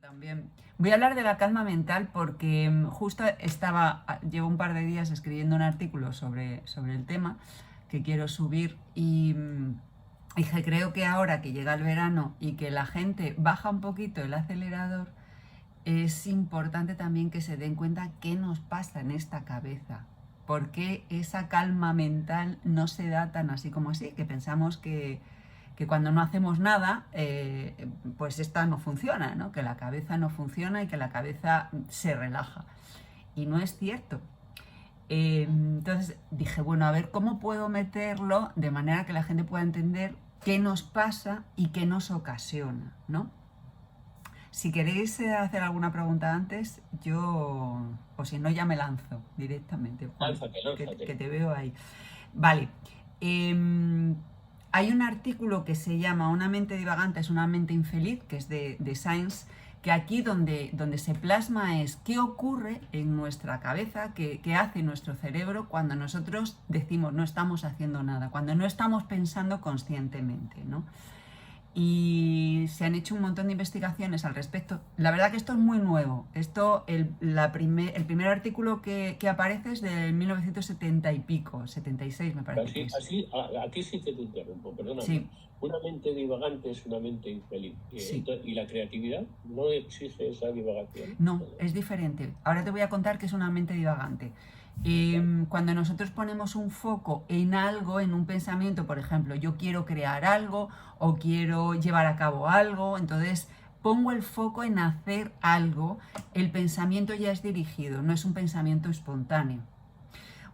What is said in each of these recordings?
también. Voy a hablar de la calma mental porque justo llevo un par de días escribiendo un artículo sobre el tema que quiero subir y dije, creo que ahora que llega el verano y que la gente baja un poquito el acelerador, es importante también que se den cuenta qué nos pasa en esta cabeza. ¿Por qué esa calma mental no se da tan así como así? Que pensamos que cuando no hacemos nada, pues esta no funciona, ¿no? Que la cabeza no funciona y que la cabeza se relaja. Y no es cierto. Entonces dije, bueno, a ver cómo puedo meterlo de manera que la gente pueda entender qué nos pasa y qué nos ocasiona, ¿no? Si queréis hacer alguna pregunta antes, o si no, ya me lanzo directamente, Juan, Lánzate. que te veo ahí. Vale. Hay un artículo que se llama Una mente divagante es una mente infeliz, que es de Science, que aquí donde se plasma es qué ocurre en nuestra cabeza, qué hace nuestro cerebro cuando nosotros decimos no estamos haciendo nada, cuando no estamos pensando conscientemente, ¿no? Y se han hecho un montón de investigaciones al respecto. La verdad que esto es muy nuevo. El primer artículo que aparece es del 1970 y pico, 76 me parece que es. Aquí sí que te interrumpo, perdóname. Sí. Una mente divagante es una mente infeliz. Sí. ¿Y la creatividad no exige esa divagación? No, es diferente. Ahora te voy a contar qué es una mente divagante. Cuando nosotros ponemos un foco en algo, en un pensamiento, por ejemplo, yo quiero crear algo o quiero llevar a cabo algo, entonces pongo el foco en hacer algo, el pensamiento ya es dirigido, no es un pensamiento espontáneo.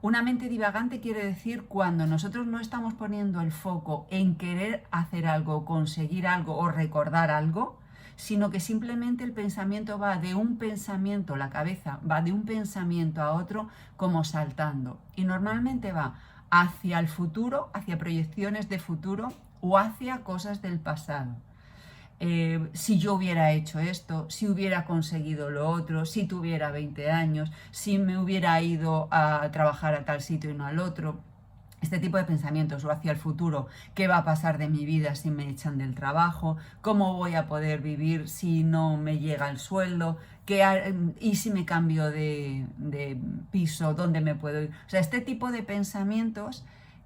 Una mente divagante quiere decir cuando nosotros no estamos poniendo el foco en querer hacer algo, conseguir algo o recordar algo, sino que simplemente el pensamiento va de un pensamiento, la cabeza va de un pensamiento a otro como saltando. Y normalmente va hacia el futuro, hacia proyecciones de futuro o hacia cosas del pasado. Si yo hubiera hecho esto, si hubiera conseguido lo otro, si tuviera 20 años, si me hubiera ido a trabajar a tal sitio y no al otro. Este tipo de pensamientos o hacia el futuro, ¿qué va a pasar de mi vida si me echan del trabajo? ¿Cómo voy a poder vivir si no me llega el sueldo? ¿Y si me cambio de piso? ¿Dónde me puedo ir? O sea, este tipo de pensamientos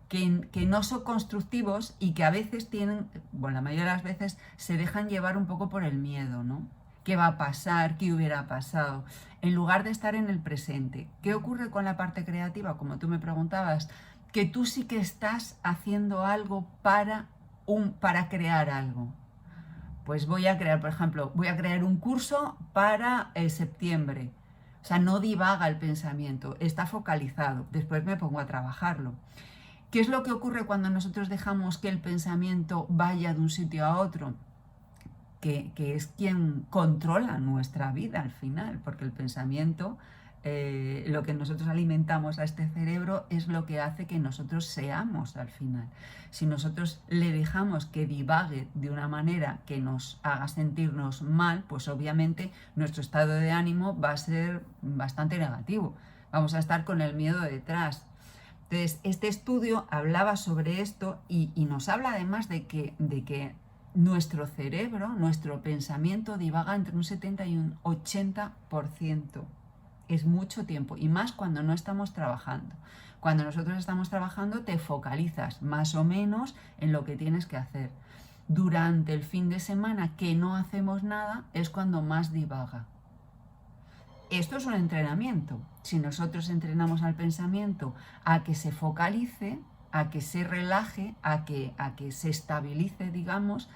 que no son constructivos y que a veces tienen, bueno, la mayoría de las veces se dejan llevar un poco por el miedo, ¿no? ¿Qué va a pasar? ¿Qué hubiera pasado? En lugar de estar en el presente. ¿Qué ocurre con la parte creativa? Como tú me preguntabas, que tú sí que estás haciendo algo para crear algo. Pues voy a crear, por ejemplo, voy a crear un curso para septiembre. O sea, no divaga el pensamiento, está focalizado. Después me pongo a trabajarlo. ¿Qué es lo que ocurre cuando nosotros dejamos que el pensamiento vaya de un sitio a otro? Que es quien controla nuestra vida al final, porque el pensamiento, lo que nosotros alimentamos a este cerebro es lo que hace que nosotros seamos al final. Si nosotros le dejamos que divague de una manera que nos haga sentirnos mal, pues obviamente nuestro estado de ánimo va a ser bastante negativo. Vamos a estar con el miedo detrás. Entonces, este estudio hablaba sobre esto y nos habla además de que nuestro cerebro, nuestro pensamiento divaga entre un 70 y un 80%. Es mucho tiempo y más cuando no estamos trabajando. Cuando nosotros estamos trabajando te focalizas más o menos en lo que tienes que hacer. Durante el fin de semana que no hacemos nada es cuando más divaga. Esto es un entrenamiento. Si nosotros entrenamos al pensamiento a que se focalice, a que se relaje, a que se estabilice, digamos,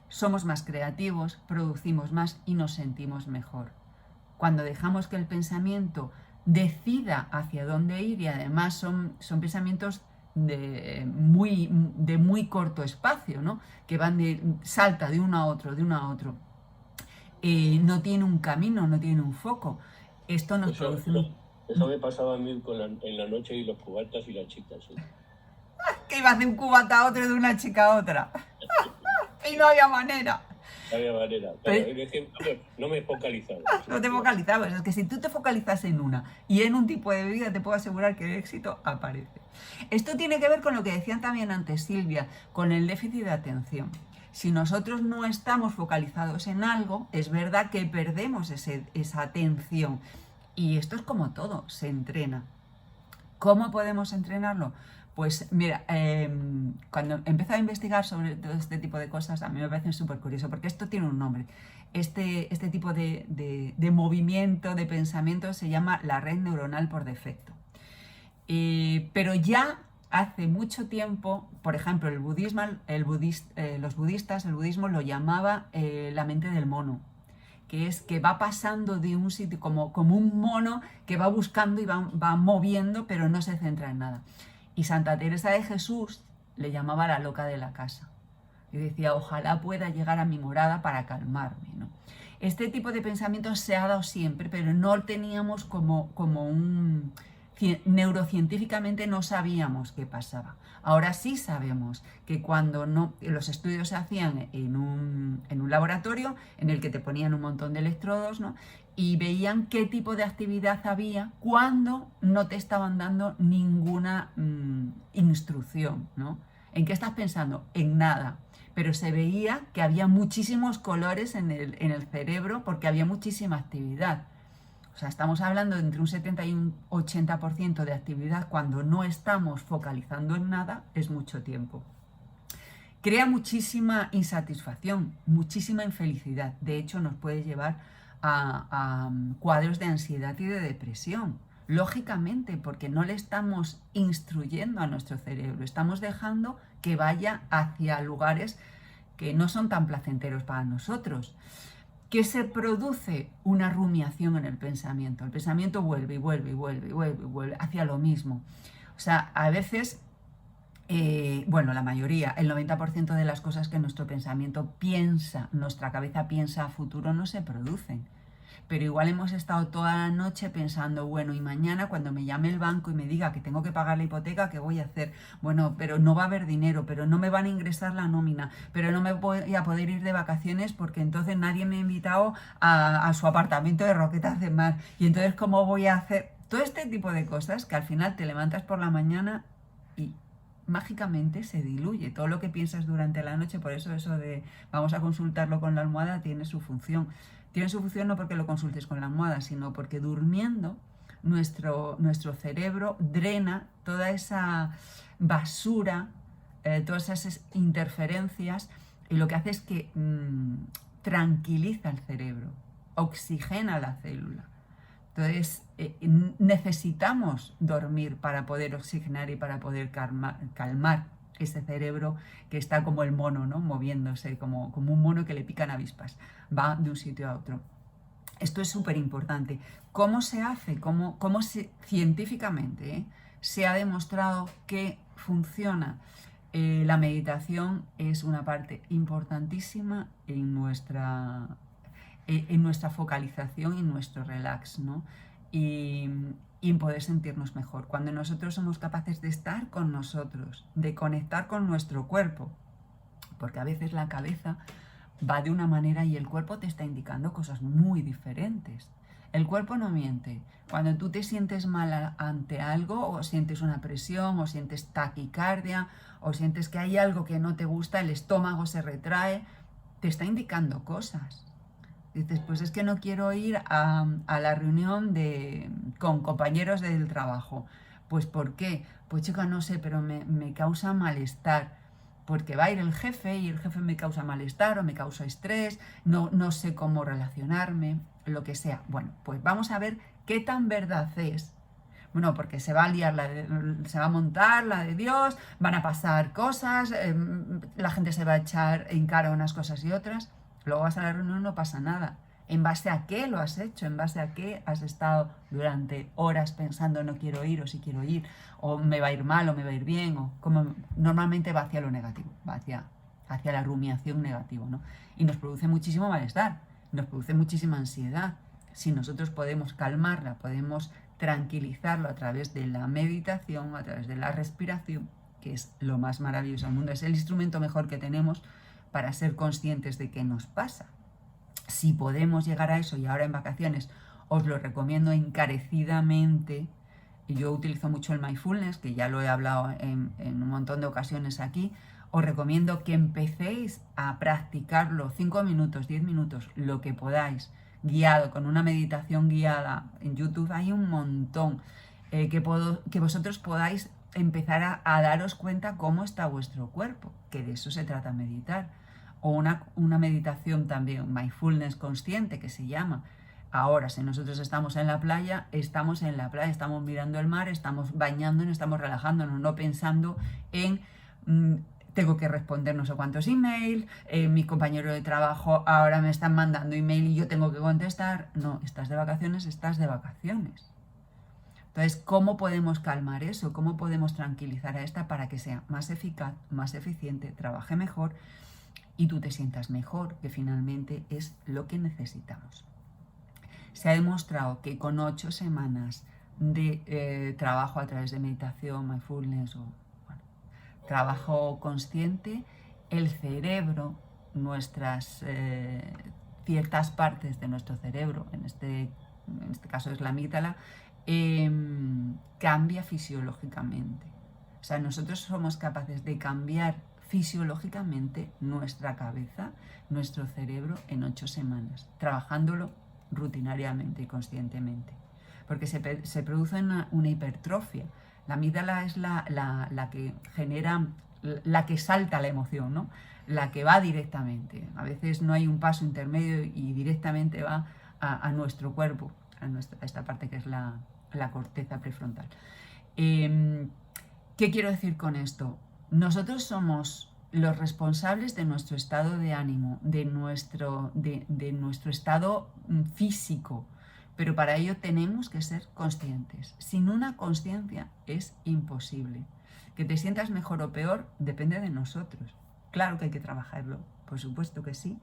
somos más creativos, producimos más y nos sentimos mejor. Cuando dejamos que el pensamiento decida hacia dónde ir, y además son pensamientos de muy corto espacio, ¿no? Que salta de uno a otro, no tiene un camino, no tiene un foco. Esto nos produce... Eso me pasaba a mí en la noche y los cubatas y las chicas. ¿Sí? Que iba de un cubata a otro y de una chica a otra. Y no había manera. No había manera. Claro, es que no me focalizaba. No te focalizabas. Es que si tú te focalizas en una y en un tipo de vida, te puedo asegurar que el éxito aparece. Esto tiene que ver con lo que decían también antes Silvia, con el déficit de atención. Si nosotros no estamos focalizados en algo, es verdad que perdemos esa atención. Y esto es como todo, se entrena. ¿Cómo podemos entrenarlo? Pues mira, cuando empecé a investigar sobre todo este tipo de cosas, a mí me parece súper curioso, porque esto tiene un nombre. Este tipo de movimiento, de pensamiento, se llama la red neuronal por defecto. Pero ya hace mucho tiempo, por ejemplo, el budismo lo llamaba la mente del mono, que es que va pasando de un sitio como un mono que va buscando y va moviendo, pero no se centra en nada. Y Santa Teresa de Jesús le llamaba la loca de la casa. Y decía, ojalá pueda llegar a mi morada para calmarme, ¿no? Este tipo de pensamientos se ha dado siempre, pero no teníamos como un... Neurocientíficamente no sabíamos qué pasaba. Ahora sí sabemos que cuando los estudios se hacían en un laboratorio en el que te ponían un montón de electrodos, ¿no? Y veían qué tipo de actividad había cuando no te estaban dando ninguna instrucción, ¿no? ¿En qué estás pensando? En nada. Pero se veía que había muchísimos colores en el cerebro porque había muchísima actividad. O sea, estamos hablando de entre un 70 y un 80% de actividad cuando no estamos focalizando en nada, es mucho tiempo. Crea muchísima insatisfacción, muchísima infelicidad. De hecho, nos puede llevar a cuadros de ansiedad y de depresión. Lógicamente, porque no le estamos instruyendo a nuestro cerebro, estamos dejando que vaya hacia lugares que no son tan placenteros para nosotros. Que se produce una rumiación en el pensamiento. El pensamiento vuelve y vuelve y vuelve y vuelve y vuelve hacia lo mismo. O sea, a veces, la mayoría, el 90% de las cosas que nuestro pensamiento piensa, nuestra cabeza piensa a futuro, no se producen. Pero igual hemos estado toda la noche pensando, bueno, y mañana cuando me llame el banco y me diga que tengo que pagar la hipoteca, ¿qué voy a hacer? Bueno, pero no va a haber dinero, pero no me van a ingresar la nómina, pero no me voy a poder ir de vacaciones porque entonces nadie me ha invitado a su apartamento de Roquetas de Mar. Y entonces, ¿cómo voy a hacer? Todo este tipo de cosas que al final te levantas por la mañana y mágicamente se diluye todo lo que piensas durante la noche. Por eso de vamos a consultarlo con la almohada tiene su función. Tiene su función no porque lo consultes con la almohada, sino porque durmiendo nuestro cerebro drena toda esa basura, todas esas interferencias, y lo que hace es que tranquiliza el cerebro, oxigena la célula. Entonces, necesitamos dormir para poder oxigenar y para poder calmar ese cerebro que está como el mono, ¿no? Moviéndose, como un mono que le pican avispas. Va de un sitio a otro. Esto es súper importante. ¿Cómo se hace? Científicamente se ha demostrado que funciona? La meditación es una parte importantísima en nuestra focalización y nuestro relax, ¿no? Y en poder sentirnos mejor. Cuando nosotros somos capaces de estar con nosotros, de conectar con nuestro cuerpo, porque a veces la cabeza va de una manera y el cuerpo te está indicando cosas muy diferentes. El cuerpo no miente. Cuando tú te sientes mal ante algo, o sientes una presión, o sientes taquicardia, o sientes que hay algo que no te gusta, el estómago se retrae, te está indicando cosas. Dices, pues es que no quiero ir a la reunión con compañeros del trabajo. Pues ¿por qué? Pues chica, no sé, pero me causa malestar. Porque va a ir el jefe y el jefe me causa malestar o me causa estrés, no sé cómo relacionarme, lo que sea. Bueno, pues vamos a ver qué tan verdad es. Bueno, porque se va a liar, se va a montar la de Dios, van a pasar cosas, la gente se va a echar en cara unas cosas y otras. Luego vas a la reunión y no pasa nada. ¿En base a qué lo has hecho? ¿En base a qué has estado durante horas pensando no quiero ir o sí quiero ir? ¿O me va a ir mal o me va a ir bien? O como normalmente va hacia lo negativo, va hacia la rumiación negativa, ¿no? Y nos produce muchísimo malestar, nos produce muchísima ansiedad. Si nosotros podemos calmarla, podemos tranquilizarlo a través de la meditación, a través de la respiración, que es lo más maravilloso del mundo, es el instrumento mejor que tenemos para ser conscientes de qué nos pasa. Si podemos llegar a eso, y ahora en vacaciones os lo recomiendo encarecidamente, y yo utilizo mucho el mindfulness, que ya lo he hablado en un montón de ocasiones aquí, os recomiendo que empecéis a practicarlo 5 minutos, 10 minutos, lo que podáis, guiado, con una meditación guiada. En YouTube hay un montón que vosotros podáis empezar a daros cuenta cómo está vuestro cuerpo, que de eso se trata meditar. O una meditación también, mindfulness consciente, que se llama. Ahora, si nosotros estamos en la playa, estamos mirando el mar, estamos bañándonos, estamos relajándonos, no pensando en tengo que responder no sé cuántos emails, mi compañero de trabajo ahora me están mandando email y yo tengo que contestar. No, estás de vacaciones, estás de vacaciones. Entonces, ¿cómo podemos calmar eso? ¿Cómo podemos tranquilizar a esta para que sea más eficaz, más eficiente, trabaje mejor y tú te sientas mejor, que finalmente es lo que necesitamos? Se ha demostrado que con 8 semanas de trabajo a través de meditación, mindfulness o trabajo consciente, el cerebro, nuestras ciertas partes de nuestro cerebro, en este caso es la amígdala, cambia fisiológicamente. O sea, nosotros somos capaces de cambiar fisiológicamente nuestra cabeza, nuestro cerebro en 8 semanas, trabajándolo rutinariamente y conscientemente. Porque se produce una hipertrofia. La amígdala es la que genera, la que salta la emoción, ¿no? La que va directamente. A veces no hay un paso intermedio y directamente va a nuestro cuerpo, a esta parte que es la corteza prefrontal. ¿Qué quiero decir con esto? Nosotros somos los responsables de nuestro estado de ánimo, de nuestro estado físico, pero para ello tenemos que ser conscientes. Sin una conciencia es imposible. Que te sientas mejor o peor depende de nosotros. Claro que hay que trabajarlo, por supuesto que sí,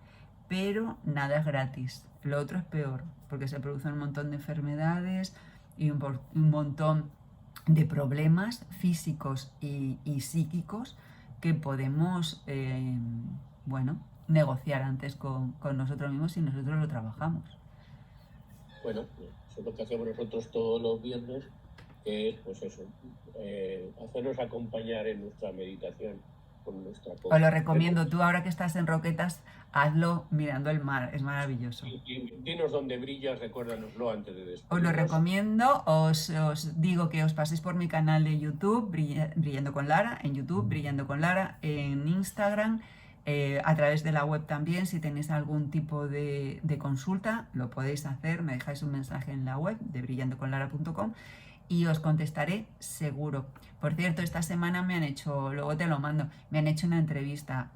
pero nada es gratis. Lo otro es peor, porque se producen un montón de enfermedades y un montón de problemas físicos y psíquicos que podemos, negociar antes con nosotros mismos si nosotros lo trabajamos. Bueno, eso es lo que hacemos nosotros todos los viernes, que es, pues eso, hacernos acompañar en nuestra meditación con nuestra Os lo recomiendo. Tú ahora que estás en Roquetas, hazlo mirando el mar, es maravilloso. Y dinos dónde brillas, recuérdanoslo antes de despedirnos. Os lo recomiendo, os digo que os paséis por mi canal de YouTube, Brillando con Lara, en YouTube, Brillando con Lara, en Instagram, a través de la web también. Si tenéis algún tipo de consulta, lo podéis hacer, me dejáis un mensaje en la web de brillandoconlara.com y os contestaré seguro. Por cierto, esta semana me han hecho, luego te lo mando, me han hecho una entrevista.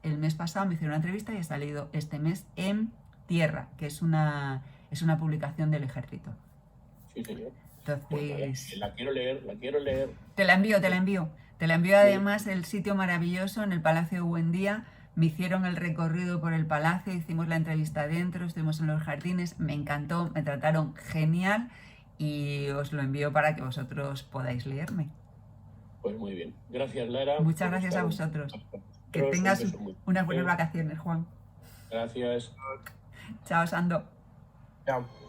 El mes pasado me hicieron una entrevista y he salido este mes en Tierra, que es una publicación del Ejército. Sí, señor. Entonces, pues la quiero leer. Te la envío. Además el sitio maravilloso en el Palacio de Buendía. Me hicieron el recorrido por el palacio, hicimos la entrevista dentro, estuvimos en los jardines, me encantó, me trataron genial y os lo envío para que vosotros podáis leerme. Pues muy bien. Gracias, Lara. Muchas gracias a vosotros. Que tengas unas buenas vacaciones, Juan. Gracias. Chao, Sando. Chao.